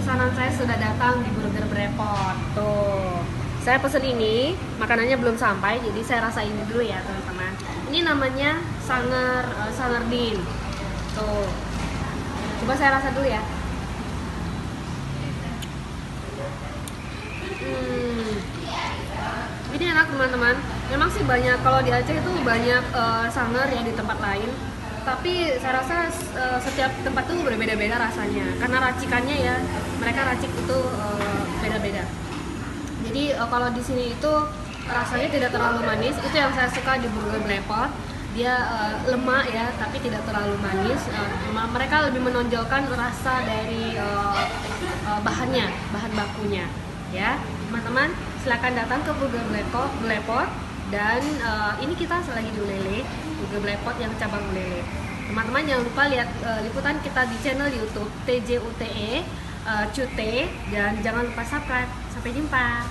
pesanan saya sudah datang di Burger Brepot. Tuh, saya pesen ini, makanannya belum sampai, jadi saya rasain dulu ya teman-teman. Ini namanya Sangerdin. Tuh, coba saya rasa dulu ya. Ini enak teman-teman. Memang sih banyak, kalau di Aceh itu banyak sanger ya di tempat lain. Tapi saya rasa setiap tempat tuh berbeda-beda rasanya. Karena racikannya ya, mereka racik itu beda-beda. Jadi kalau di sini itu rasanya tidak terlalu manis. Itu yang saya suka di Burger Brepot. Dia lemak ya, tapi tidak terlalu manis. Mereka lebih menonjolkan rasa dari bahannya, bahan bakunya. Ya, teman-teman, silakan datang ke Burger Brepot. Dan ini kita lagi di Ulele, Burger Brepot yang cabang Ulele. Teman-teman jangan lupa lihat liputan kita di channel YouTube TJUTE Cute, dan jangan lupa subscribe. Sampai jumpa.